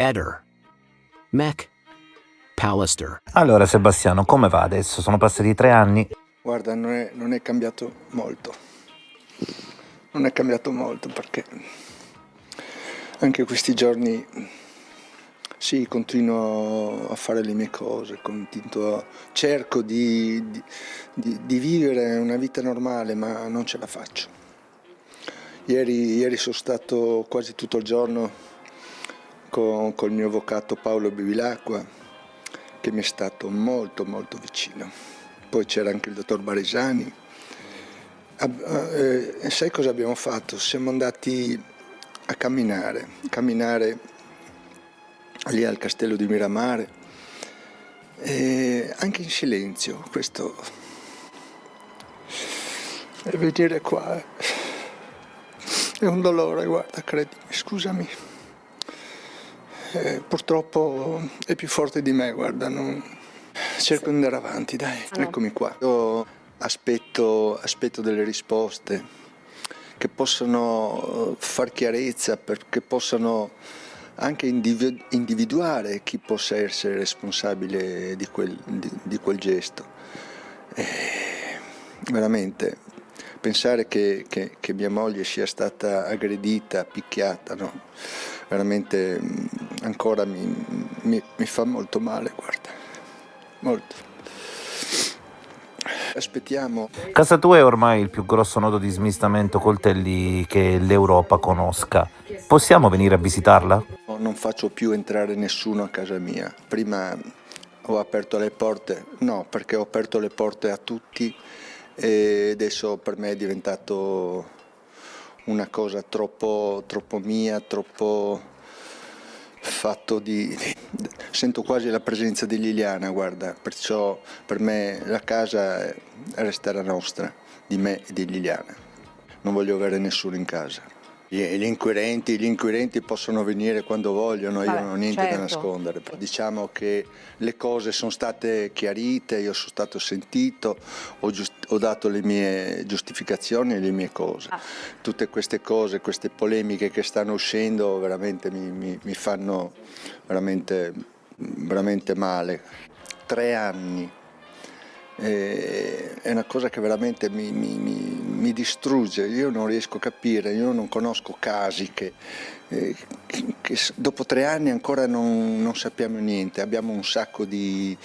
Eder, Mech, Pallister. Allora Sebastiano, come va adesso? Sono passati 3 anni. Guarda, non è cambiato molto. Non è cambiato molto perché anche questi giorni sì, continuo a fare le mie cose, cerco di vivere una vita normale, ma non ce la faccio. Ieri sono stato quasi tutto il giorno col mio avvocato Paolo Bevilacqua, che mi è stato molto molto vicino. Poi c'era anche il dottor Baresani. Sai cosa abbiamo fatto? Siamo andati a camminare lì al castello di Miramare, anche in silenzio. Questo, e venire qua è un dolore, guarda, credimi, scusami. Purtroppo è più forte di me, guarda, cerco di andare avanti, dai, eccomi qua. Io aspetto delle risposte che possano far chiarezza, perché possano anche individuare chi possa essere responsabile di quel gesto. Veramente, pensare che mia moglie sia stata aggredita, picchiata, no? Veramente ancora mi fa molto male, guarda, molto. Aspettiamo. Casa tua è ormai il più grosso nodo di smistamento coltelli che l'Europa conosca. Possiamo venire a visitarla? Non faccio più entrare nessuno a casa mia. Prima ho aperto le porte, no, perché ho aperto le porte a tutti e adesso per me è diventato una cosa troppo mia, troppo fatto sento quasi la presenza di Liliana, guarda, perciò per me la casa resterà nostra, di me e di Liliana. Non voglio avere nessuno in casa. Gli inquirenti possono venire quando vogliono, io non ho niente da nascondere. Diciamo che le cose sono state chiarite, io sono stato sentito, ho dato le mie giustificazioni e le mie cose. Tutte queste cose, queste polemiche che stanno uscendo veramente mi fanno veramente male. 3 anni. È una cosa che veramente mi distrugge, io non riesco a capire, io non conosco casi che dopo 3 anni ancora non sappiamo niente, abbiamo un sacco di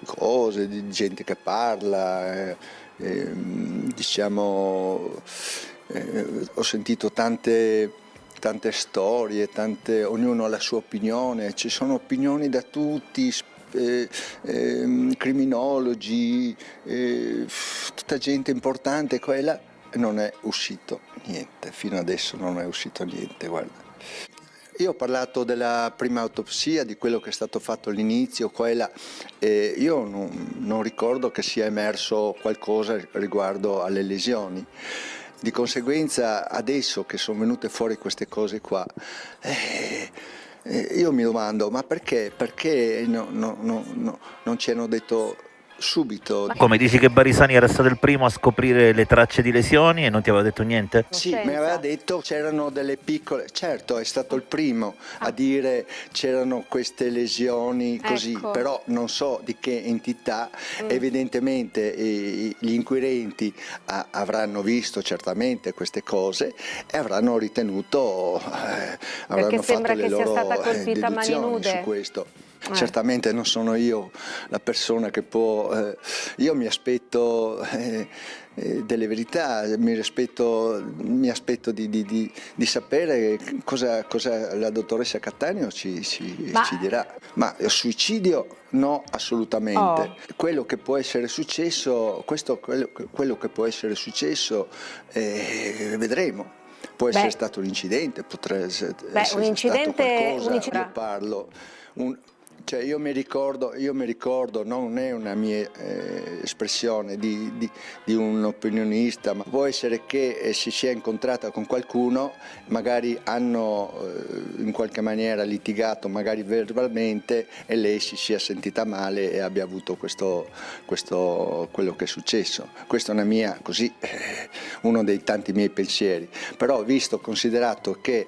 cose, di gente che parla, diciamo, ho sentito tante storie, ognuno ha la sua opinione, ci sono opinioni da tutti, criminologi, tutta gente importante, quella non è uscito niente, fino adesso non è uscito niente, guarda. Io ho parlato della prima autopsia, di quello che è stato fatto all'inizio, io non ricordo che sia emerso qualcosa riguardo alle lesioni. Di conseguenza adesso che sono venute fuori queste cose qua, io mi domando, ma perché non ci hanno detto subito? Come dici che Barisani era stato il primo a scoprire le tracce di lesioni e non ti aveva detto niente? Sì, mi aveva detto c'erano delle piccole, certo è stato il primo a dire c'erano queste lesioni così, Ecco. però non so di che entità, evidentemente gli inquirenti avranno visto certamente queste cose e avranno ritenuto, avranno sembra fatto le che sia loro stata colpita a mani deduzioni nude. su questo. Certamente non sono io la persona che può, io mi aspetto delle verità, mi aspetto di sapere cosa la dottoressa Cattaneo ci dirà. Ma suicidio no, assolutamente. Quello che può essere successo, quello che può essere successo, vedremo. Può essere stato un incidente, potrebbe essere un incidente, stato qualcosa. Io parlo. Cioè io mi ricordo, non è una mia espressione di un opinionista, ma può essere che si sia incontrata con qualcuno, magari hanno in qualche maniera litigato, magari verbalmente, e lei si sia sentita male e abbia avuto quello che è successo. Questa è una mia, così, uno dei tanti miei pensieri. Però considerato che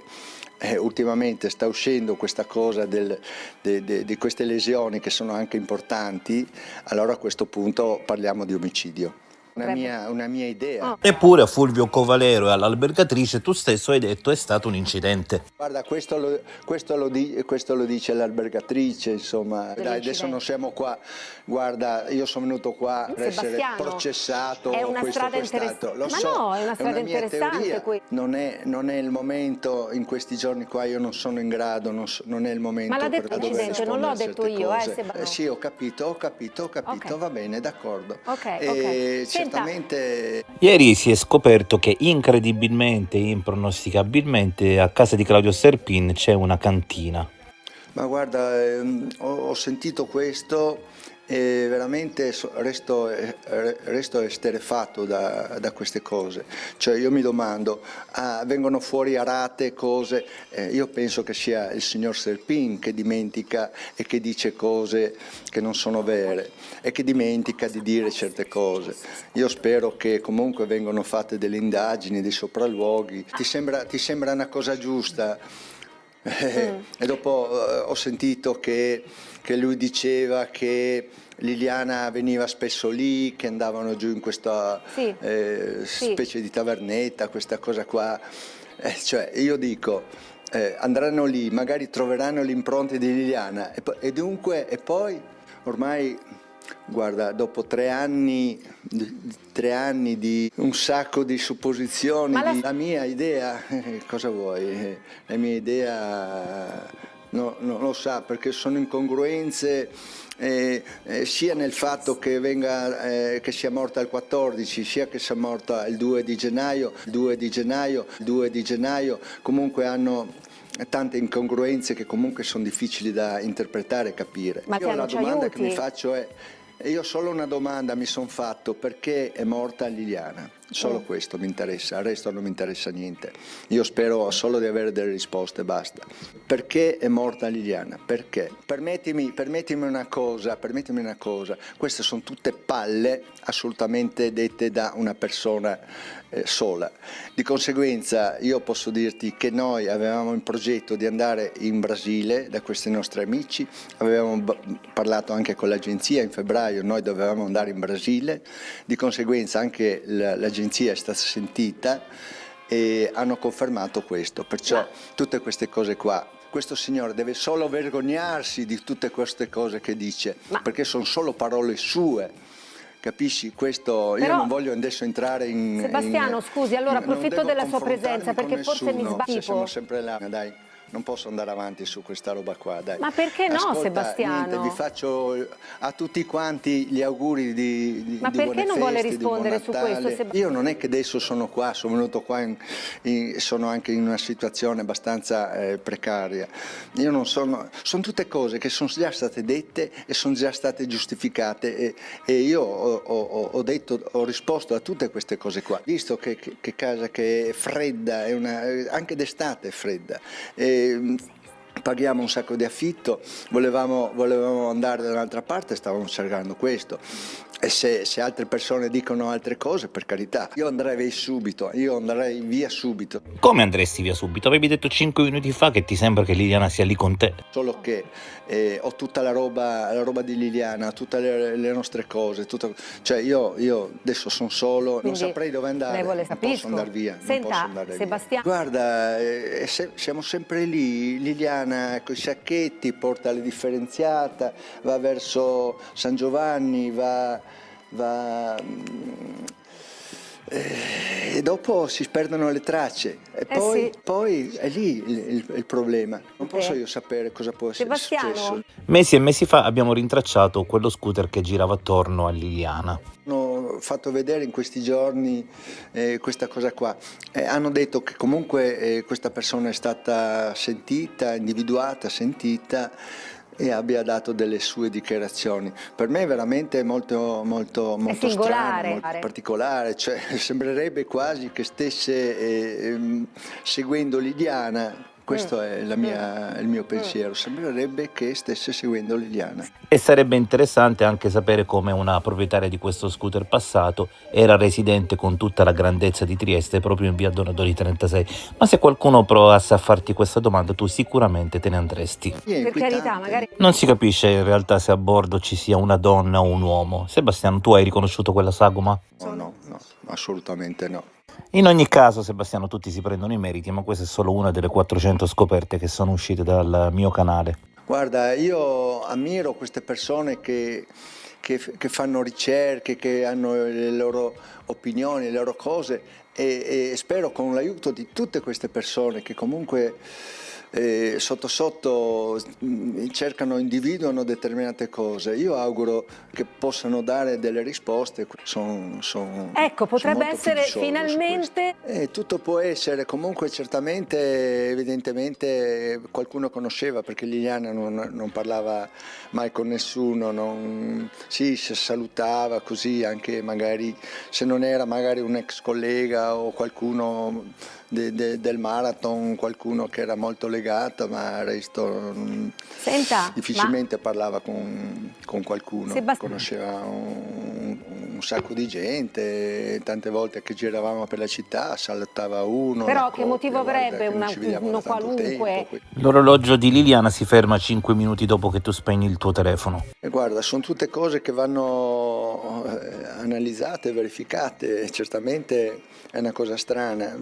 ultimamente sta uscendo questa cosa di queste lesioni che sono anche importanti, allora a questo punto parliamo di omicidio. Una mia idea. Eppure a Fulvio Covalero e all'albergatrice tu stesso hai detto è stato un incidente. Guarda, questo lo dice l'albergatrice, insomma. Dai, adesso non siamo qua. Guarda, io sono venuto qua per essere Sebastiano, processato. è una questo, strada quest'altro. Lo Ma so, no, è una strada mia interessante teoria. qui. Non è il momento, in questi giorni qua io non sono in grado, non è il momento Ma l'ha per detto dover l'incidente, non l'ho rispondere a detto certe io, cose. Sebastiano. Sì, ho capito, Ok. va bene, d'accordo. Ok. E Senta. certamente. Ieri si è scoperto che incredibilmente, impronosticabilmente, a casa di Claudio Serpin c'è una cantina. Ma guarda, ho sentito questo e veramente resto esterrefatto da queste cose. Cioè io mi domando, vengono fuori a rate cose, io penso che sia il signor Serpin che dimentica e che dice cose che non sono vere e che dimentica di dire certe cose. Io spero che comunque vengano fatte delle indagini, dei sopralluoghi. Ti sembra una cosa giusta? E dopo ho sentito che lui diceva che Liliana veniva spesso lì, che andavano giù in questa Sì. specie di tavernetta, questa cosa qua. Cioè, io dico, andranno lì, magari troveranno le impronte di Liliana e poi ormai. Guarda, dopo 3 anni di un sacco di supposizioni, la mia idea, cosa vuoi? La mia idea non lo sa, perché sono incongruenze sia nel fatto che sia morta il 14, sia che sia morta il 2 di gennaio, comunque hanno tante incongruenze che comunque sono difficili da interpretare e capire. Io la domanda che mi faccio è, io solo una domanda mi sono fatto: perché è morta Liliana? Solo questo mi interessa, il resto non mi interessa niente. Io spero solo di avere delle risposte, basta. Perché è morta Liliana? Perché? Permettimi una cosa, queste sono tutte palle assolutamente dette da una persona sola. Di conseguenza io posso dirti che noi avevamo in progetto di andare in Brasile da questi nostri amici, avevamo parlato anche con l'agenzia, in febbraio noi dovevamo andare in Brasile, di conseguenza anche l'agenzia è stata sentita e hanno confermato questo, perciò tutte queste cose qua. Questo signore deve solo vergognarsi di tutte queste cose che dice, perché sono solo parole sue. Capisci? Questo Però, io non voglio adesso entrare in. Sebastiano, scusi, allora approfitto della sua presenza perché forse mi sbaglio. Siamo sempre là, dai. Non posso andare avanti su questa roba qua, dai. Ma perché no, Ascolta, Sebastiano? Niente, vi faccio a tutti quanti gli auguri di Ma perché buone non vuole feste, di buon rispondere su Natale. questo, Sebastiano? Io non è che adesso sono qua, sono venuto qua, sono anche in una situazione abbastanza precaria. Io non sono tutte cose che sono già state dette e sono già state giustificate e io ho risposto a tutte queste cose qua. Visto che casa che è fredda, anche d'estate è fredda. Paghiamo un sacco di affitto, volevamo andare da un'altra parte, stavamo cercando questo. E se altre persone dicono altre cose, per carità, io andrei via subito. Come andresti via subito? Avevi detto 5 minuti fa che ti sembra che Liliana sia lì con te. Solo che ho tutta la roba di Liliana, tutte le nostre cose, cioè io adesso sono solo, Quindi non saprei dove andare, non posso andare via. Senta, Sebastiano. Guarda, siamo sempre lì, Liliana con i sacchetti, porta le differenziata, va verso San Giovanni, e dopo si perdono le tracce e poi è lì il problema. Non posso io sapere cosa può essere successo. Mesi e mesi fa abbiamo rintracciato quello scooter che girava attorno a Liliana. Hanno fatto vedere in questi giorni questa cosa qua. Hanno detto che comunque questa persona è stata individuata, sentita e abbia dato delle sue dichiarazioni. Per me è veramente molto strano, molto particolare, cioè sembrerebbe quasi che stesse seguendo Liliana, Questo è il mio pensiero. Sembrerebbe che stesse seguendo Liliana. E sarebbe interessante anche sapere come una proprietaria di questo scooter passato era residente con tutta la grandezza di Trieste proprio in via Donadoni 36. Ma se qualcuno provasse a farti questa domanda, tu sicuramente te ne andresti. Per carità, magari Non si capisce in realtà se a bordo ci sia una donna o un uomo. Sebastiano, tu hai riconosciuto quella sagoma? No, assolutamente no. In ogni caso, Sebastiano, tutti si prendono i meriti, ma questa è solo una delle 400 scoperte che sono uscite dal mio canale. Guarda, io ammiro queste persone che fanno ricerche, che hanno le loro opinioni, le loro cose e spero con l'aiuto di tutte queste persone che comunque sotto sotto cercano, individuano determinate cose. Io auguro che possano dare delle risposte. ecco, potrebbe molto essere fiducioso su finalmente questo. Tutto può essere, comunque certamente, evidentemente qualcuno conosceva perché Liliana non parlava mai con nessuno, si salutava così, anche magari se non era magari un ex collega o qualcuno del marathon, qualcuno che era molto legato, ma il resto Senta, difficilmente parlava con qualcuno. Conosceva un sacco di gente, tante volte che giravamo per la città salutava uno. però che motivo avrebbe uno qualunque? L'orologio di Liliana si ferma 5 minuti dopo che tu spegni il tuo telefono. E guarda, sono tutte cose che vanno analizzate, verificate, certamente è una cosa strana.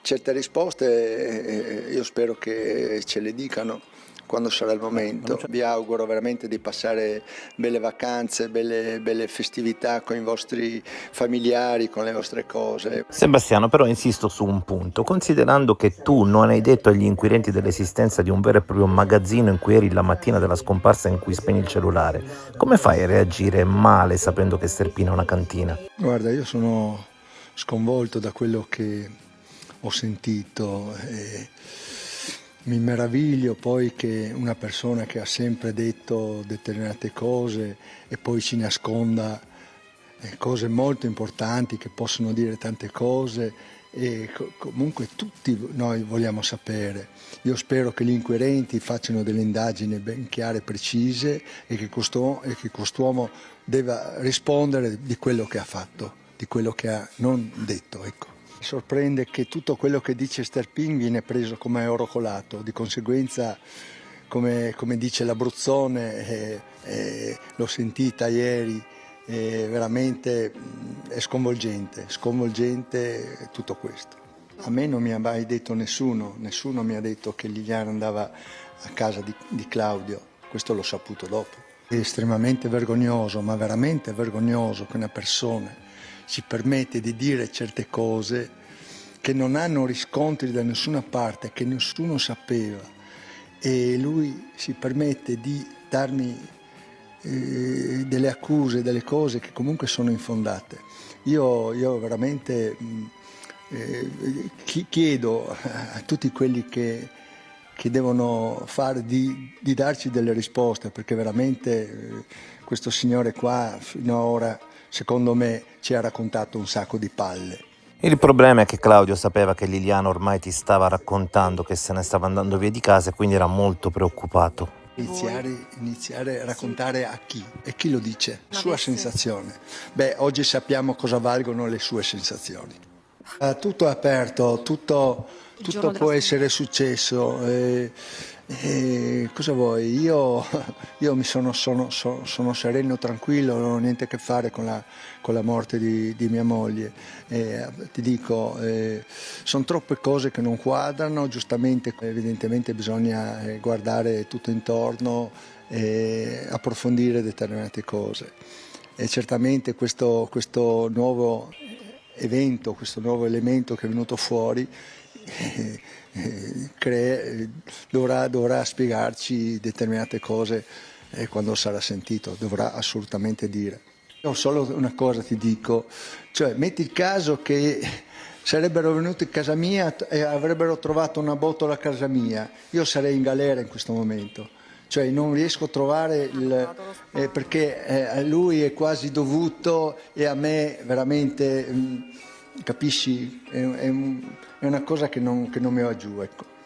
Certe risposte io spero che ce le dicano quando sarà il momento. Vi auguro veramente di passare belle vacanze, belle festività con i vostri familiari, con le vostre cose. Sebastiano, però insisto su un punto, considerando che tu non hai detto agli inquirenti dell'esistenza di un vero e proprio magazzino in cui eri la mattina della scomparsa in cui spegni il cellulare, come fai a reagire male sapendo che Sterpina è una cantina? Guarda, io sono sconvolto da quello che ho sentito. Mi meraviglio poi che una persona che ha sempre detto determinate cose e poi ci nasconda cose molto importanti che possono dire tante cose e comunque tutti noi vogliamo sapere. Io spero che gli inquirenti facciano delle indagini ben chiare e precise e che quest'uomo debba rispondere di quello che ha fatto, di quello che ha non detto, ecco. Sorprende che tutto quello che dice Sterpin viene preso come oro colato, di conseguenza, come dice l'Abruzzone, l'ho sentita ieri, veramente è sconvolgente tutto questo. A me non mi ha mai detto nessuno mi ha detto che Liliana andava a casa di Claudio, questo l'ho saputo dopo. È estremamente vergognoso, ma veramente vergognoso che una persona si permette di dire certe cose che non hanno riscontri da nessuna parte, che nessuno sapeva e lui si permette di darmi delle accuse, delle cose che comunque sono infondate. Io veramente chiedo a tutti quelli che devono fare di darci delle risposte, perché veramente questo signore qua fino ad ora secondo me ci ha raccontato un sacco di palle. Il problema è che Claudio sapeva che Liliana ormai ti stava raccontando che se ne stava andando via di casa e quindi era molto preoccupato. Iniziare a raccontare a chi? E chi lo dice? La sua sensazione. Beh, oggi sappiamo cosa valgono le sue sensazioni. Tutto è aperto, tutto può essere successo. Cosa vuoi? Io mi sono sereno, tranquillo, non ho niente a che fare con la morte di mia moglie. Ti dico, sono troppe cose che non quadrano, giustamente, evidentemente bisogna guardare tutto intorno e approfondire determinate cose. E certamente questo nuovo evento, questo nuovo elemento che è venuto fuori, dovrà spiegarci determinate cose quando sarà sentito, dovrà assolutamente dire. Io solo una cosa ti dico, cioè metti il caso che sarebbero venuti a casa mia e avrebbero trovato una botola a casa mia, io sarei in galera in questo momento. Cioè non riesco a trovare perché a lui è quasi dovuto e a me veramente, capisci, è una cosa che non mi va giù, ecco.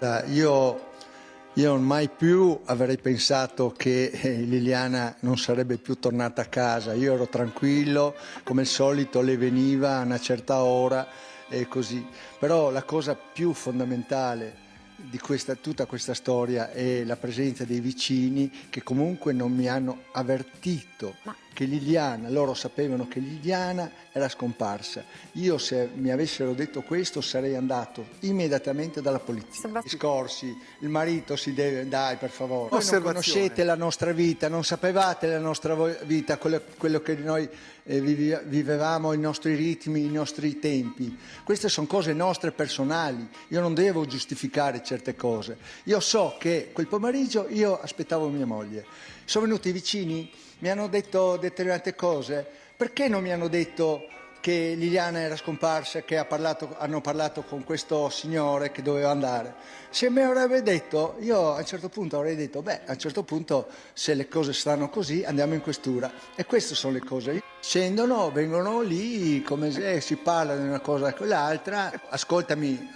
Io mai più avrei pensato che Liliana non sarebbe più tornata a casa. Io ero tranquillo, come al solito lei veniva a una certa ora e così. Però la cosa più fondamentale di tutta questa storia è la presenza dei vicini che comunque non mi hanno avvertito che Liliana, loro sapevano che Liliana era scomparsa. Io, se mi avessero detto questo, sarei andato immediatamente dalla polizia. Discorsi, il marito si deve, dai per favore. Voi non conoscete la nostra vita, non sapevate la nostra vita, quello che noi vivevamo, i nostri ritmi, i nostri tempi. Queste sono cose nostre personali, io non devo giustificare certe cose. Io so che quel pomeriggio io aspettavo mia moglie. Sono venuti i vicini, mi hanno detto determinate cose. Perché non mi hanno detto che Liliana era scomparsa, che hanno parlato con questo signore che doveva andare? Se mi avrebbe detto, io a un certo punto avrei detto, a un certo punto se le cose stanno così andiamo in questura. E queste sono le cose. Scendono, vengono lì, come se si parla di una cosa e quell'altra. Ascoltami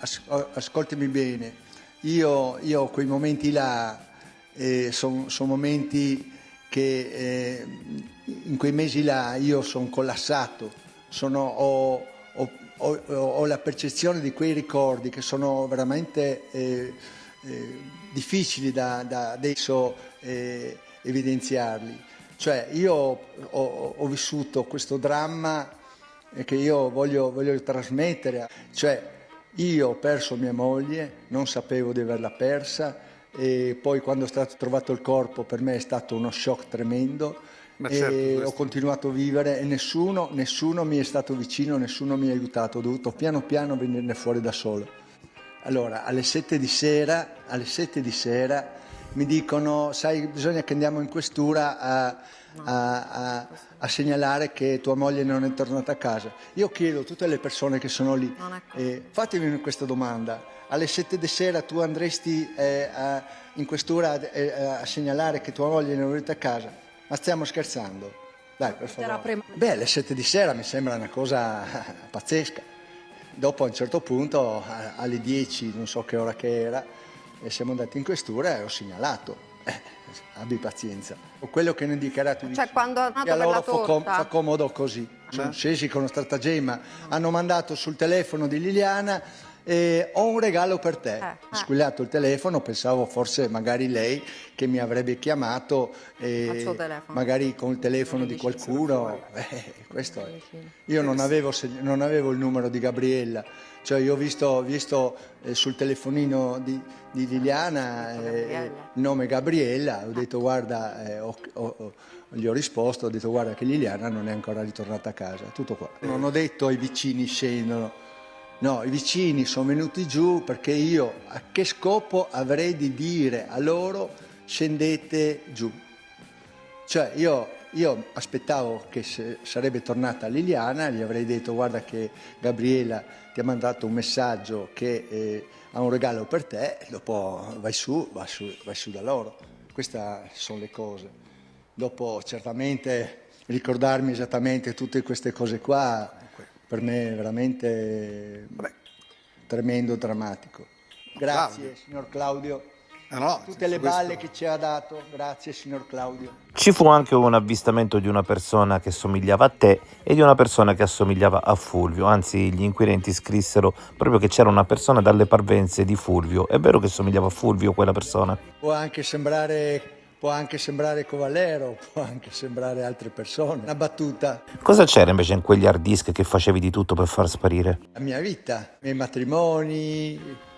bene. Io quei momenti là sono momenti che in quei mesi là io sono collassato, ho la percezione di quei ricordi che sono veramente difficili da adesso evidenziarli. Cioè io ho vissuto questo dramma che io voglio trasmettere. Cioè io ho perso mia moglie, non sapevo di averla persa, e poi quando è stato trovato il corpo per me è stato uno shock tremendo. Ho continuato a vivere e nessuno mi è stato vicino, nessuno mi ha aiutato, ho dovuto piano piano venirne fuori da solo. Allora alle 7 di sera mi dicono, sai, bisogna che andiamo in questura a segnalare che tua moglie non è tornata a casa. Io chiedo a tutte le persone che sono lì, fatemi questa domanda: alle 7 di sera tu andresti in questura a segnalare che tua moglie non è venuta a casa? Ma stiamo scherzando? Dai, per favore. Alle 7 di sera mi sembra una cosa pazzesca. Dopo a un certo punto, alle 10, non so che ora che era, siamo andati in questura e ho segnalato. Abbi pazienza. Quello che ne dichiarato Cioè, quando hanno e allora per la torta. fa comodo così. Sono scesi con uno stratagemma, hanno mandato sul telefono di Liliana: ho un regalo per te. Ho squillato il telefono, pensavo forse magari lei che mi avrebbe chiamato, magari con il telefono di qualcuno. Questo è. Io non avevo il numero di Gabriella, cioè io ho visto sul telefonino di Liliana il nome Gabriella, ho detto guarda, gli ho risposto, ho detto guarda che Liliana non è ancora ritornata a casa, tutto qua. Non ho detto ai vicini scendono. No, i vicini sono venuti giù perché io a che scopo avrei di dire a loro scendete giù? Cioè io aspettavo che sarebbe tornata Liliana, gli avrei detto guarda che Gabriella ti ha mandato un messaggio che ha un regalo per te, e dopo vai su da loro. Queste sono le cose. Dopo certamente ricordarmi esattamente tutte queste cose qua per me è veramente tremendo, drammatico. Grazie signor Claudio. Tutte le balle che ci ha dato, grazie signor Claudio. Ci fu anche un avvistamento di una persona che somigliava a te e di una persona che assomigliava a Fulvio, anzi gli inquirenti scrissero proprio che c'era una persona dalle parvenze di Fulvio. È vero che somigliava a Fulvio quella persona? Può anche sembrare Covallero, può anche sembrare altre persone. Una battuta. Cosa c'era invece in quegli hard disk che facevi di tutto per far sparire? La mia vita, i miei matrimoni.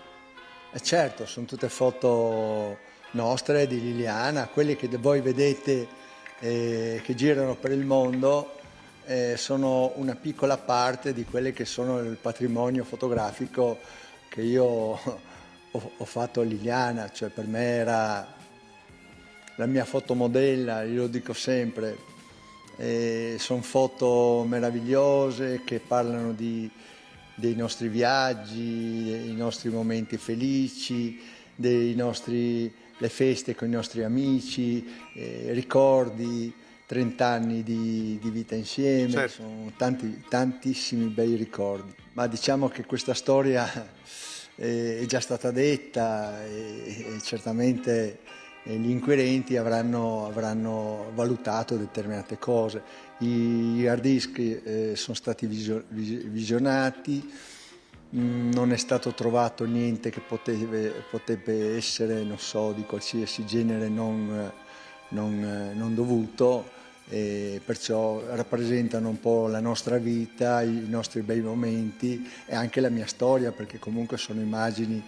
Certo, sono tutte foto nostre, di Liliana, quelle che voi vedete che girano per il mondo sono una piccola parte di quelle che sono il patrimonio fotografico che io ho fatto a Liliana, cioè per me era la mia fotomodella, io lo dico sempre. Sono foto meravigliose che parlano dei nostri viaggi, dei nostri momenti felici, le feste con i nostri amici, ricordi, 30 anni di vita insieme, certo. Sono tantissimi bei ricordi. Ma diciamo che questa storia è già stata detta e certamente gli inquirenti avranno valutato determinate cose. Gli hard disk sono stati visionati, non è stato trovato niente che potrebbe essere, non so, di qualsiasi genere non dovuto, e perciò rappresentano un po' la nostra vita, i nostri bei momenti e anche la mia storia, perché comunque sono immagini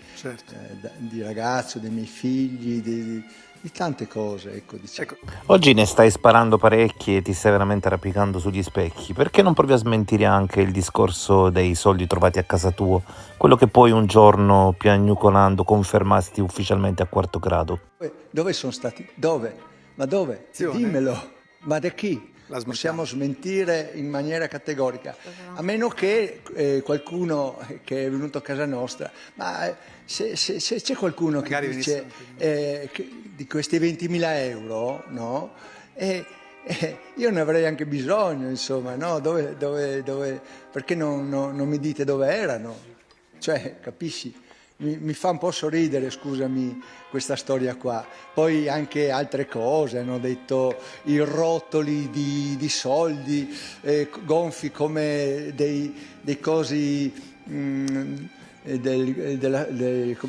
di ragazzo, dei miei figli, di tante cose, ecco, diciamo. Oggi ne stai sparando parecchi e ti stai veramente arrampicando sugli specchi. Perché non provi a smentire anche il discorso dei soldi trovati a casa tua? Quello che poi un giorno, piagnucolando, confermasti ufficialmente a quarto grado. Dove sono stati? Dove? Ma dove? Dimmelo. Ma da chi? Possiamo smentire in maniera categorica, a meno che qualcuno che è venuto a casa nostra, ma se c'è qualcuno che dice di questi 20.000 euro, no? Io ne avrei anche bisogno, insomma, no? Perché non mi dite dove erano? Cioè, capisci? Mi fa un po' sorridere, scusami, questa storia qua. Poi anche altre cose, hanno detto i rotoli di soldi gonfi come dei cosi, come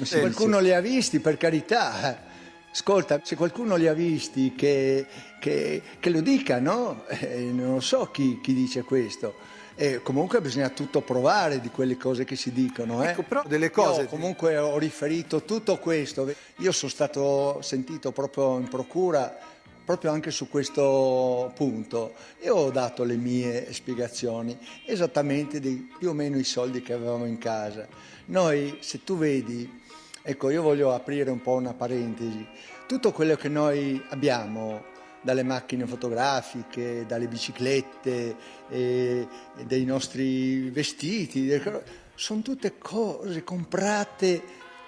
se qualcuno li ha visti, per carità. Ascolta, se qualcuno li ha visti che lo dica, no? Non so chi dice questo. Comunque bisogna tutto provare di quelle cose che si dicono. Ecco, però delle cose... Io comunque ho riferito tutto questo. Io sono stato sentito proprio in procura, proprio anche su questo punto, e ho dato le mie spiegazioni, esattamente più o meno i soldi che avevamo in casa. Noi, se tu vedi, ecco, io voglio aprire un po' una parentesi, tutto quello che noi abbiamo, dalle macchine fotografiche, dalle biciclette, dei nostri vestiti, sono tutte cose comprate,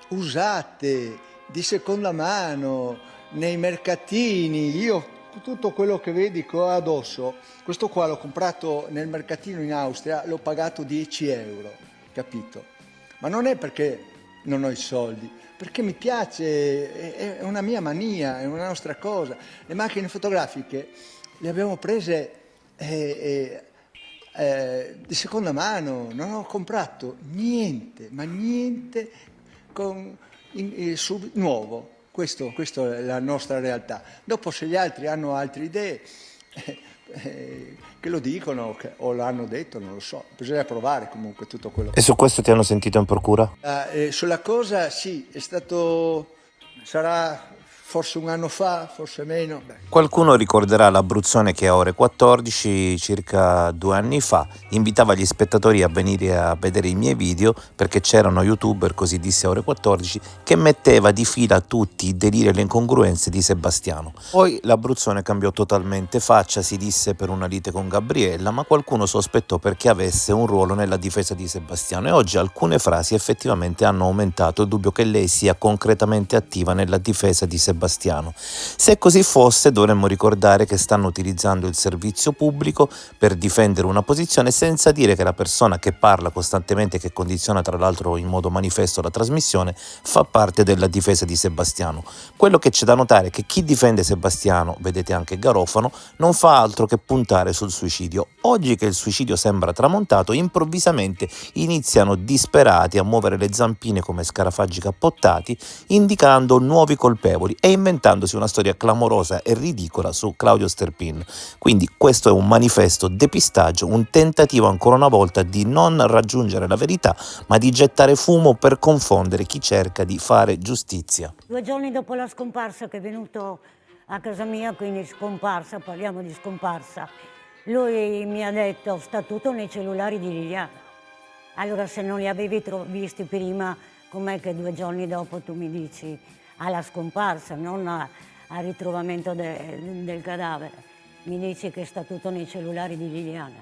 usate, di seconda mano, nei mercatini. Io tutto quello che vedi che ho addosso, questo qua l'ho comprato nel mercatino in Austria, l'ho pagato 10 euro, capito? Ma non è perché non ho i soldi, perché mi piace, è una mia mania, è una nostra cosa. Le macchine fotografiche le abbiamo prese di seconda mano, non ho comprato niente, ma niente nuovo. Questa è la nostra realtà. Dopo, se gli altri hanno altre idee, che lo dicono o l'hanno detto, non lo so, bisogna provare comunque tutto quello. E su questo ti hanno sentito in procura? Sulla cosa sì, sarà forse un anno fa, forse meno. Qualcuno ricorderà l'Abruzzone che a ore 14, circa 2 anni fa, invitava gli spettatori a venire a vedere i miei video perché c'erano youtuber, così disse a ore 14, che metteva di fila tutti i deliri e le incongruenze di Sebastiano. Poi l'Abruzzone cambiò totalmente faccia, si disse per una lite con Gabriella, ma qualcuno sospettò perché avesse un ruolo nella difesa di Sebastiano, e oggi alcune frasi effettivamente hanno aumentato il dubbio che lei sia concretamente attiva nella difesa di Sebastiano. Se così fosse, dovremmo ricordare che stanno utilizzando il servizio pubblico per difendere una posizione, senza dire che la persona che parla costantemente, che condiziona tra l'altro in modo manifesto la trasmissione, fa parte della difesa di Sebastiano. Quello che c'è da notare è che chi difende Sebastiano, vedete anche Garofano, non fa altro che puntare sul suicidio. Oggi che il suicidio sembra tramontato, improvvisamente iniziano disperati a muovere le zampine come scarafaggi cappottati, indicando nuovi colpevoli e inventandosi una storia clamorosa e ridicola su Claudio Sterpin. Quindi questo è un manifesto depistaggio, un tentativo ancora una volta di non raggiungere la verità, ma di gettare fumo per confondere chi cerca di fare giustizia. 2 giorni dopo la scomparsa, che è venuto a casa mia, quindi scomparsa, parliamo di scomparsa, lui mi ha detto: statuto nei cellulari di Liliana. Allora, se non li avevi visti prima, com'è che 2 giorni dopo tu mi dici alla scomparsa, non al ritrovamento del cadavere, mi dici che sta tutto nei cellulari di Liliana?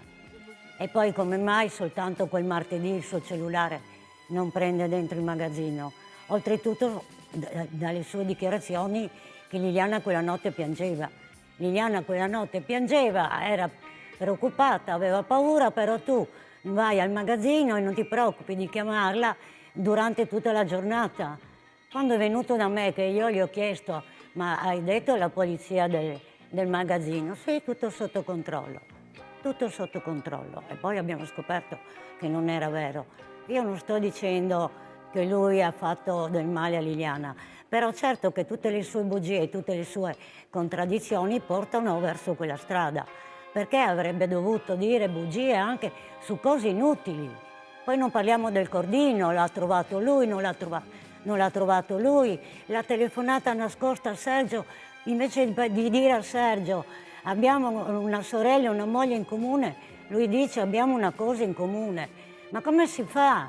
E poi come mai soltanto quel martedì il suo cellulare non prende dentro il magazzino? Oltretutto dalle sue dichiarazioni che Liliana quella notte piangeva. Liliana quella notte piangeva, era preoccupata, aveva paura, però tu vai al magazzino e non ti preoccupi di chiamarla durante tutta la giornata. Quando è venuto da me che io gli ho chiesto, ma hai detto alla polizia del magazzino? Sì, tutto sotto controllo, tutto sotto controllo. E poi abbiamo scoperto che non era vero. Io non sto dicendo che lui ha fatto del male a Liliana, però certo che tutte le sue bugie e tutte le sue contraddizioni portano verso quella strada, perché avrebbe dovuto dire bugie anche su cose inutili. Poi non parliamo del cordino, l'ha trovato lui, non l'ha trovato lui, la telefonata nascosta a Sergio, invece di dire a Sergio abbiamo una sorella e una moglie in comune, lui dice abbiamo una cosa in comune. Ma come si fa?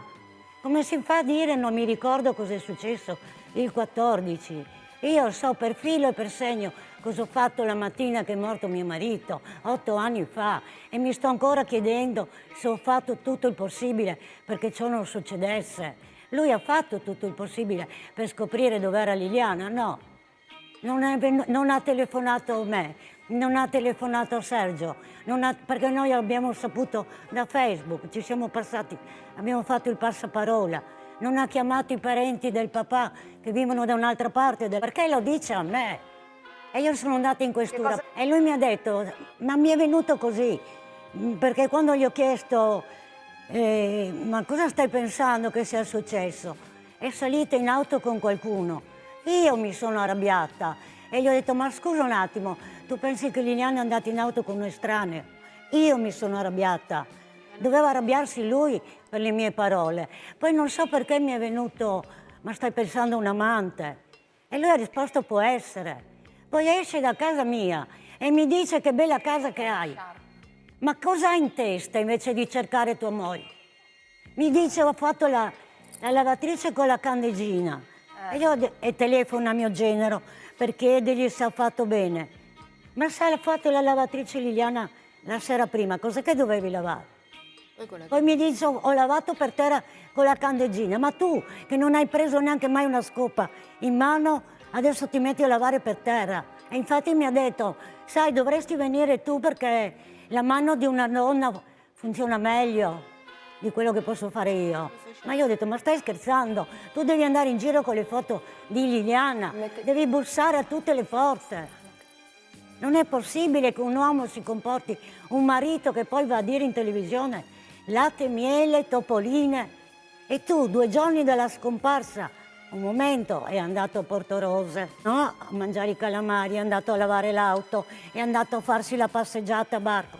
Come si fa a dire non mi ricordo cosa è successo il 14? Io so per filo e per segno cosa ho fatto la mattina che è morto mio marito, 8 anni fa, e mi sto ancora chiedendo se ho fatto tutto il possibile perché ciò non succedesse. Lui ha fatto tutto il possibile per scoprire dov'era Liliana? No, non ha telefonato a me, non ha telefonato a Sergio, perché noi abbiamo saputo da Facebook, ci siamo passati, abbiamo fatto il passaparola. Non ha chiamato i parenti del papà che vivono da un'altra parte, perché lo dice a me. E io sono andata in questura e lui mi ha detto, ma mi è venuto così, perché quando gli ho chiesto, ma cosa stai pensando che sia successo? È salita in auto con qualcuno. Io mi sono arrabbiata e gli ho detto, ma scusa un attimo, tu pensi che Liliana è andata in auto con un estraneo? Io mi sono arrabbiata. Doveva arrabbiarsi lui per le mie parole. Poi non so perché mi è venuto, ma stai pensando a un amante? E lui ha risposto, può essere. Poi esce da casa mia e mi dice che bella casa che hai. Ma cosa hai in testa invece di cercare tua moglie? Mi dice, ho fatto la lavatrice con la candeggina. E telefono a mio genero per chiedergli se ha fatto bene. Ma se ha fatto la lavatrice Liliana la sera prima, cos'è che dovevi lavare? Poi mi dice, ho lavato per terra con la candeggina. Ma tu, che non hai preso neanche mai una scopa in mano, adesso ti metti a lavare per terra. E infatti mi ha detto, sai, dovresti venire tu perché la mano di una donna funziona meglio di quello che posso fare io. Ma io ho detto, ma stai scherzando? Tu devi andare in giro con le foto di Liliana, devi bussare a tutte le porte. Non è possibile che un uomo si comporti, un marito che poi va a dire in televisione latte, miele, topoline. E tu, 2 giorni dalla scomparsa, un momento è andato a Portorose, no? A mangiare i calamari, è andato a lavare l'auto, è andato a farsi la passeggiata a Barco.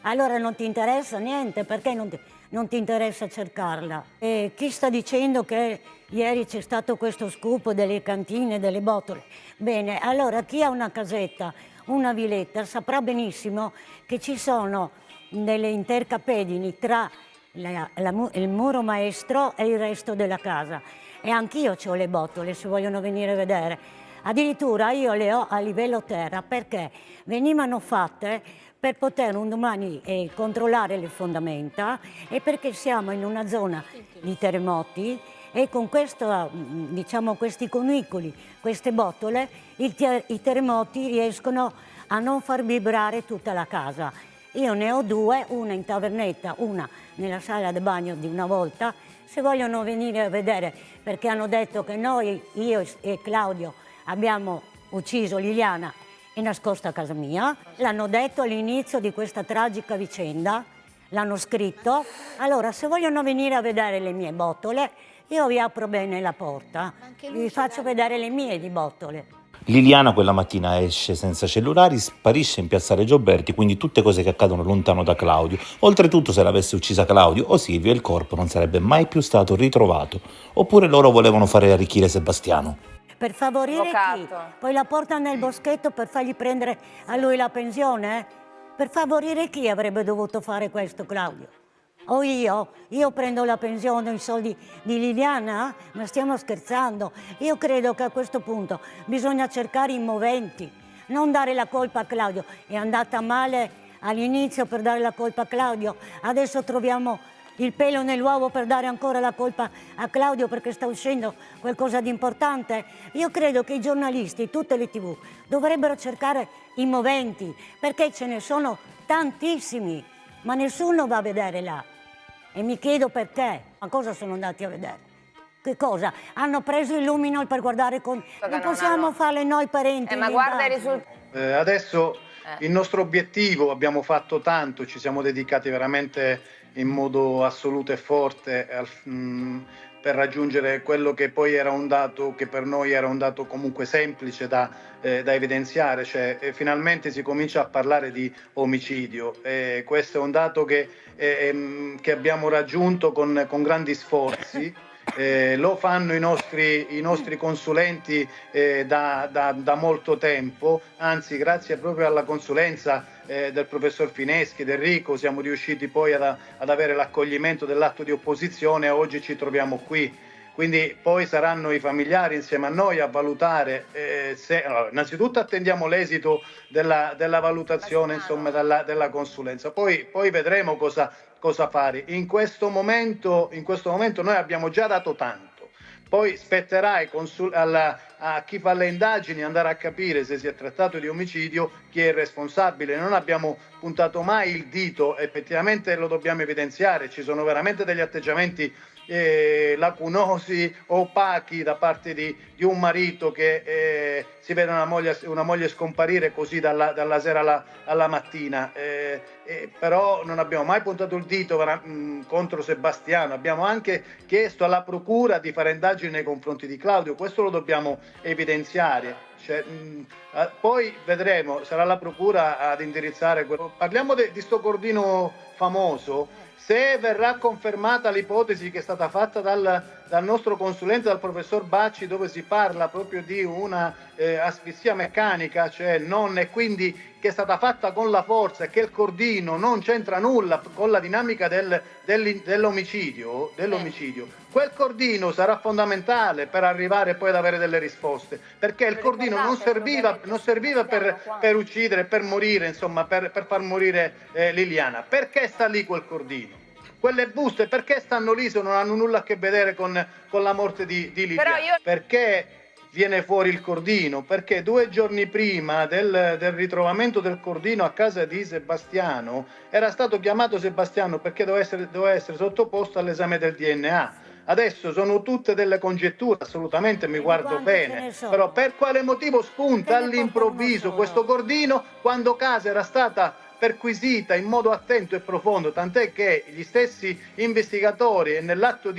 Allora non ti interessa niente, perché non ti interessa cercarla? E chi sta dicendo che ieri c'è stato questo scoop delle cantine, delle botole? Bene, allora chi ha una casetta, una villetta, saprà benissimo che ci sono delle intercapedini tra il muro maestro e il resto della casa. E anch'io ho le botole, se vogliono venire a vedere. Addirittura io le ho a livello terra perché venivano fatte per poter un domani controllare le fondamenta e perché siamo in una zona di terremoti e con questo, diciamo, questi cunicoli, queste botole, i terremoti riescono a non far vibrare tutta la casa. Io ne ho 2, una in tavernetta, una nella sala di bagno di una volta. Se vogliono venire a vedere, perché hanno detto che noi, io e Claudio, abbiamo ucciso Liliana e nascosta a casa mia, l'hanno detto all'inizio di questa tragica vicenda, l'hanno scritto. Allora, se vogliono venire a vedere le mie botole, io vi apro bene la porta, vi faccio vedere le mie di botole. Liliana quella mattina esce senza cellulari, sparisce in piazzale Gioberti, quindi tutte cose che accadono lontano da Claudio. Oltretutto, se l'avesse uccisa Claudio o Silvia, il corpo non sarebbe mai più stato ritrovato. Oppure loro volevano fare arricchire Sebastiano. Per favorire chi? Poi la portano nel boschetto per fargli prendere a lui la pensione? Per favorire chi avrebbe dovuto fare questo, Claudio? O io? Io prendo la pensione, i soldi di Liliana? Ma stiamo scherzando? Io credo che a questo punto bisogna cercare i moventi, non dare la colpa a Claudio. È andata male all'inizio per dare la colpa a Claudio, adesso troviamo il pelo nell'uovo per dare ancora la colpa a Claudio perché sta uscendo qualcosa di importante. Io credo che i giornalisti, tutte le TV, dovrebbero cercare i moventi, perché ce ne sono tantissimi, ma nessuno va a vedere là. E mi chiedo perché, ma cosa sono andati a vedere? Che cosa? Hanno preso il luminol per guardare non possiamo farle noi parenti. Ma guarda i risultati. Adesso il nostro obiettivo, abbiamo fatto tanto, ci siamo dedicati veramente in modo assoluto e forte per raggiungere quello che poi era un dato che per noi era un dato comunque semplice da evidenziare, cioè finalmente si comincia a parlare di omicidio. Questo è un dato che abbiamo raggiunto con grandi sforzi. Lo fanno i nostri consulenti da molto tempo, anzi grazie proprio alla consulenza del professor Fineschi, del Enrico, siamo riusciti poi ad avere l'accoglimento dell'atto di opposizione e oggi ci troviamo qui. Quindi poi saranno i familiari insieme a noi a valutare allora, innanzitutto attendiamo l'esito della valutazione, insomma, della consulenza, poi vedremo cosa fare. In questo momento noi abbiamo già dato tanto, poi spetterà a chi fa le indagini andare a capire se si è trattato di omicidio, chi è il responsabile. Non abbiamo puntato mai il dito, effettivamente lo dobbiamo evidenziare, ci sono veramente degli atteggiamenti lacunosi, opachi da parte di un marito che si vede una moglie scomparire così dalla sera alla mattina, però non abbiamo mai puntato il dito contro Sebastiano, abbiamo anche chiesto alla procura di fare indagini nei confronti di Claudio, questo lo dobbiamo evidenziare. Poi vedremo, sarà la procura ad indirizzare parliamo di sto Cordino famoso. Se verrà confermata l'ipotesi che è stata fatta dal nostro consulente, dal professor Bacci, dove si parla proprio di una asfissia meccanica, cioè e quindi che è stata fatta con la forza e che il cordino non c'entra nulla con la dinamica dell'omicidio, quel cordino sarà fondamentale per arrivare poi ad avere delle risposte, perché il cordino non serviva per uccidere, per morire, insomma, per far morire Liliana. Perché sta lì quel cordino? Quelle buste perché stanno lì se non hanno nulla a che vedere con la morte di Liliana? Perché viene fuori il cordino? Perché 2 giorni prima del ritrovamento del cordino a casa di Sebastiano era stato chiamato Sebastiano perché doveva essere sottoposto all'esame del DNA. Adesso sono tutte delle congetture, assolutamente mi guardo bene, però per quale motivo spunta all'improvviso questo cordino quando casa era stata perquisita in modo attento e profondo, tant'è che gli stessi investigatori nell'atto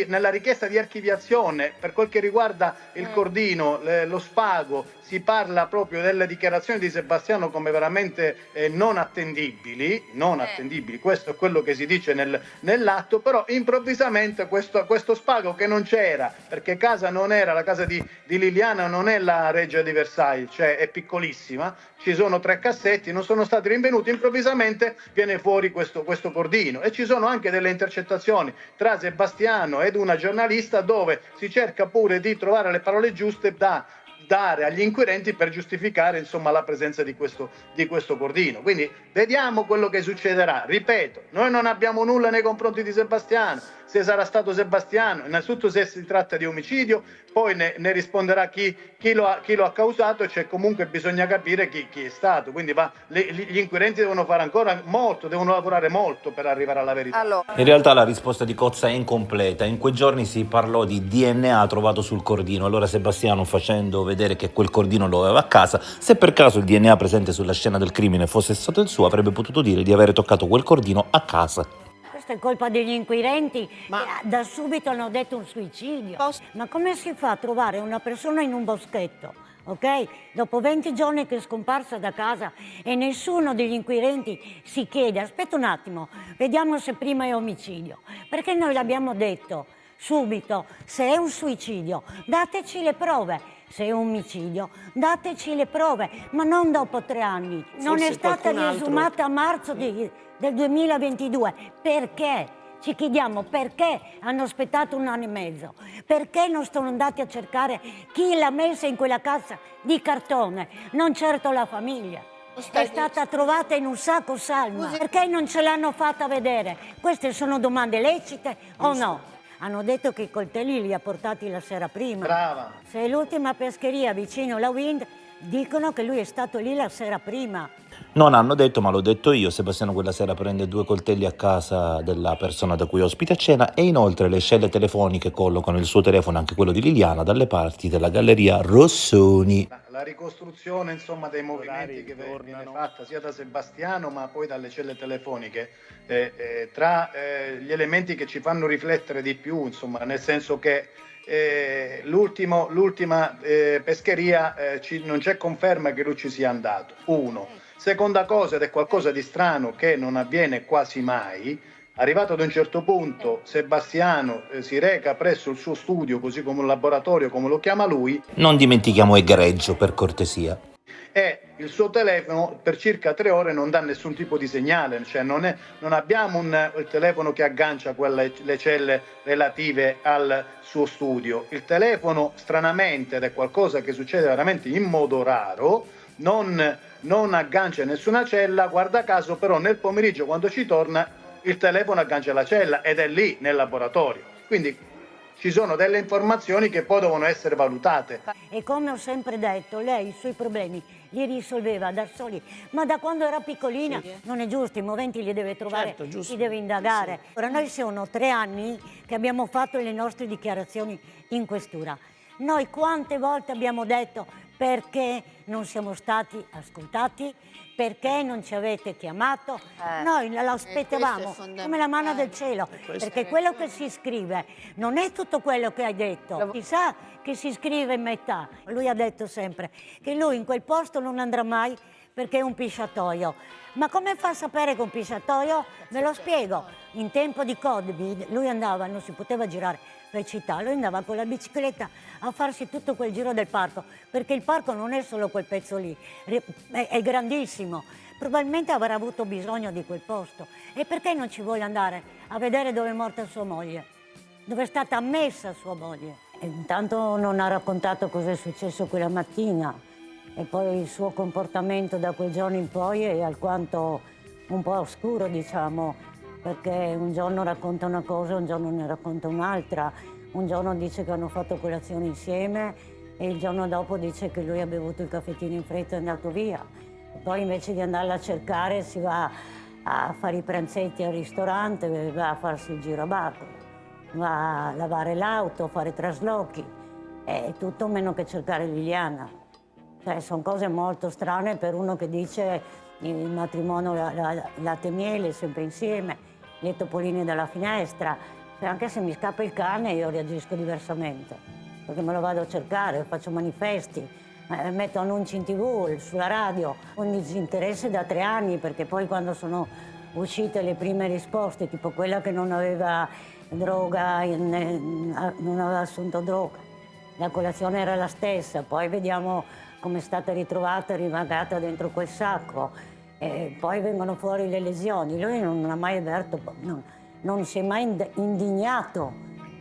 nella richiesta di archiviazione per quel che riguarda il cordino, lo spago, si parla proprio delle dichiarazioni di Sebastiano come veramente non attendibili, questo è quello che si dice nell'atto, però improvvisamente questo spago che non c'era, perché la casa di Liliana non è la Reggia di Versailles, cioè è piccolissima, ci sono 3 cassetti, non sono stati rinvenuti, improvvisamente viene fuori questo cordino e ci sono anche delle intercettazioni tra Sebastiano ed una giornalista dove si cerca pure di trovare le parole giuste da dare agli inquirenti per giustificare, insomma, la presenza di questo cordino. Quindi vediamo quello che succederà. Ripeto, noi non abbiamo nulla nei confronti di Sebastiano. Se sarà stato Sebastiano, innanzitutto se si tratta di omicidio, poi ne risponderà chi lo ha causato, e cioè comunque bisogna capire chi è stato. Quindi gli inquirenti devono fare ancora molto, devono lavorare molto per arrivare alla verità. Allora, in realtà la risposta di Cozza è incompleta. In quei giorni si parlò di DNA trovato sul cordino. Allora Sebastiano, facendo vedere che quel cordino lo aveva a casa, se per caso il DNA presente sulla scena del crimine fosse stato il suo, avrebbe potuto dire di avere toccato quel cordino a casa. Questa è colpa degli inquirenti, che da subito hanno detto un suicidio. Ma come si fa a trovare una persona in un boschetto, ok? Dopo 20 giorni che è scomparsa da casa e nessuno degli inquirenti si chiede, aspetta un attimo, vediamo se prima è omicidio. Perché noi l'abbiamo detto subito, se è un suicidio, dateci le prove. Se è un omicidio, dateci le prove, ma non dopo 3 anni. Non è stata riesumata a marzo del 2022. Perché? Ci chiediamo perché hanno aspettato 1 anno e mezzo. Perché non sono andati a cercare chi l'ha messa in quella cassa di cartone, non certo la famiglia. È stata trovata in un sacco salma. Perché non ce l'hanno fatta vedere? Queste sono domande lecite o no? Hanno detto che i coltelli li ha portati la sera prima. Brava. Se è l'ultima pescheria vicino alla Wind, dicono che lui è stato lì la sera prima. Non hanno detto, ma l'ho detto io, Sebastiano quella sera prende 2 coltelli a casa della persona da cui ospita a cena e inoltre le celle telefoniche collocano il suo telefono, anche quello di Liliana, dalle parti della galleria Rossoni. La ricostruzione insomma dei movimenti che viene fatta sia da Sebastiano ma poi dalle celle telefoniche tra gli elementi che ci fanno riflettere di più, insomma, nel senso che l'ultima pescheria non c'è conferma che lui ci sia andato, uno. Seconda cosa, ed è qualcosa di strano che non avviene quasi mai, arrivato ad un certo punto Sebastiano si reca presso il suo studio, così come un laboratorio, come lo chiama lui. Non dimentichiamo egregio, per cortesia. E il suo telefono per circa 3 ore non dà nessun tipo di segnale, cioè non abbiamo il telefono che aggancia le celle relative al suo studio. Il telefono, stranamente, ed è qualcosa che succede veramente in modo raro, non aggancia nessuna cella, guarda caso però nel pomeriggio quando ci torna il telefono aggancia la cella ed è lì nel laboratorio. Quindi ci sono delle informazioni che poi devono essere valutate. E come ho sempre detto, lei i suoi problemi li risolveva da soli, ma da quando era piccolina non è giusto, i moventi li deve trovare, li deve indagare. Ora noi sono 3 anni che abbiamo fatto le nostre dichiarazioni in questura. Noi quante volte abbiamo detto perché non siamo stati ascoltati, perché non ci avete chiamato? Noi l'aspettavamo come la mano del cielo, perché quello che si scrive non è tutto quello che hai detto. Si sa che si scrive in metà. Lui ha detto sempre che lui in quel posto non andrà mai perché è un pisciatoio. Ma come fa a sapere che è un pisciatoio? Ve lo spiego. In tempo di Covid lui andava, non si poteva girare per città, lui andava con la bicicletta a farsi tutto quel giro del parco, perché il parco non è solo quel pezzo lì, è grandissimo. Probabilmente avrà avuto bisogno di quel posto. E perché non ci vuole andare a vedere dove è morta sua moglie? Dove è stata ammessa sua moglie? E intanto non ha raccontato cosa è successo quella mattina e poi il suo comportamento da quel giorno in poi è alquanto un po' oscuro, diciamo, perché un giorno racconta una cosa, un giorno ne racconta un'altra, un giorno dice che hanno fatto colazione insieme e il giorno dopo dice che lui ha bevuto il caffettino in fretta e è andato via. E poi invece di andarla a cercare si va a fare i pranzetti al ristorante, va a farsi il giro a Bacoli, va a lavare l'auto, a fare traslochi, è tutto meno che cercare Liliana. Cioè, sono cose molto strane per uno che dice il matrimonio latte e miele, sempre insieme, le topoline dalla finestra. Cioè, anche se mi scappa il cane io reagisco diversamente, perché me lo vado a cercare, faccio manifesti, metto annunci in TV, sulla radio, un disinteresse da 3 anni, perché poi quando sono uscite le prime risposte, tipo quella che non aveva droga, non aveva assunto droga, la colazione era la stessa, poi vediamo come è stata ritrovata, rimagata dentro quel sacco, e poi vengono fuori le lesioni. Lui non ha mai avverto, non si è mai indignato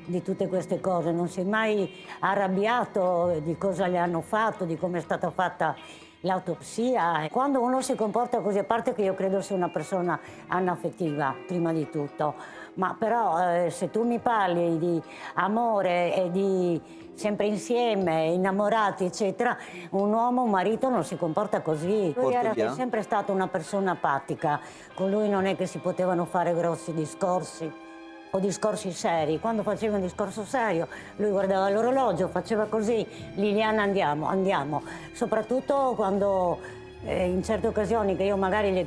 di tutte queste cose, non si è mai arrabbiato di cosa le hanno fatto, di come è stata fatta l'autopsia. Quando uno si comporta così, a parte che io credo sia una persona anaffettiva, prima di tutto, ma però se tu mi parli di amore e di sempre insieme, innamorati, eccetera, un uomo, un marito non si comporta così. Lui era sempre stata una persona apatica, con lui non è che si potevano fare grossi discorsi o discorsi seri. Quando faceva un discorso serio, lui guardava l'orologio, faceva così, Liliana andiamo. Soprattutto quando in certe occasioni che io magari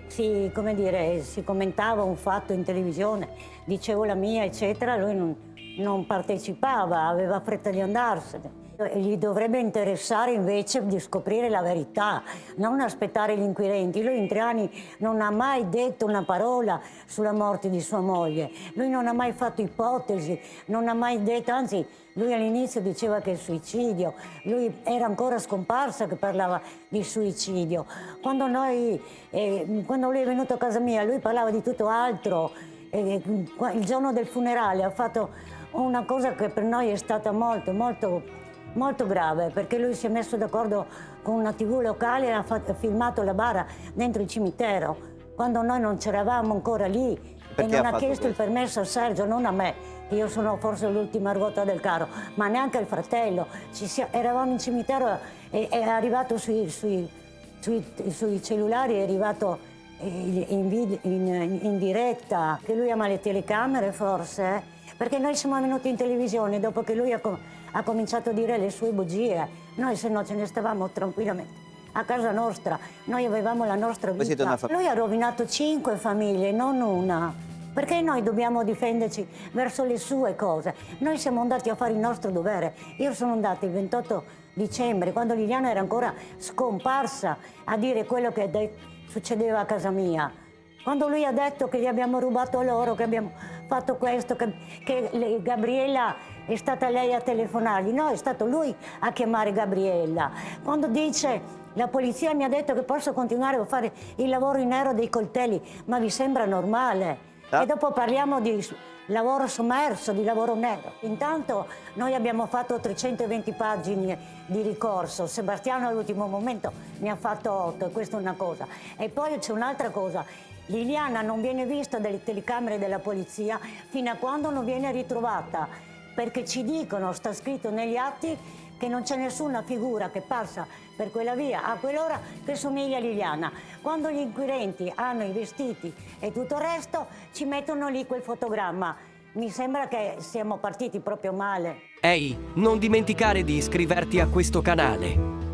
si commentava un fatto in televisione, dicevo la mia, eccetera, lui non partecipava, aveva fretta di andarsene. Gli dovrebbe interessare invece di scoprire la verità, non aspettare gli inquirenti. Lui in 3 anni non ha mai detto una parola sulla morte di sua moglie, lui non ha mai fatto ipotesi, non ha mai detto, anzi lui all'inizio diceva che è suicidio, lui era ancora scomparsa che parlava di suicidio. Quando lui è venuto a casa mia lui parlava di tutto altro, il giorno del funerale ha fatto una cosa che per noi è stata molto grave, perché lui si è messo d'accordo con una TV locale e ha filmato la bara dentro il cimitero, quando noi non c'eravamo ancora lì. Perché e non ha chiesto il permesso a Sergio, non a me, che io sono forse l'ultima ruota del carro, ma neanche al fratello. Eravamo in cimitero e è arrivato sui Sui cellulari è arrivato in diretta, che lui ama le telecamere forse, perché noi siamo venuti in televisione dopo che lui ha cominciato a dire le sue bugie. Noi se no ce ne stavamo tranquillamente a casa nostra, noi avevamo la nostra vita. Lui ha rovinato 5 famiglie, non una. Perché noi dobbiamo difenderci verso le sue cose? Noi siamo andati a fare il nostro dovere. Io sono andata il 28 dicembre, quando Liliana era ancora scomparsa, a dire quello che succedeva a casa mia. Quando lui ha detto che gli abbiamo rubato l'oro, che abbiamo fatto questo, che Gabriella è stata lei a telefonargli. No, è stato lui a chiamare Gabriella. Quando dice la polizia mi ha detto che posso continuare a fare il lavoro in nero dei coltelli, ma vi sembra normale? E dopo parliamo di lavoro sommerso, di lavoro nero. Intanto noi abbiamo fatto 320 pagine di ricorso, Sebastiano all'ultimo momento ne ha fatto 8, e questa è una cosa. E poi c'è un'altra cosa, Liliana non viene vista dalle telecamere della polizia fino a quando non viene ritrovata, perché ci dicono, sta scritto negli atti, che non c'è nessuna figura che passa per quella via a quell'ora che somiglia a Liliana. Quando gli inquirenti hanno i vestiti e tutto il resto, ci mettono lì quel fotogramma. Mi sembra che siamo partiti proprio male. Ehi, non dimenticare di iscriverti a questo canale.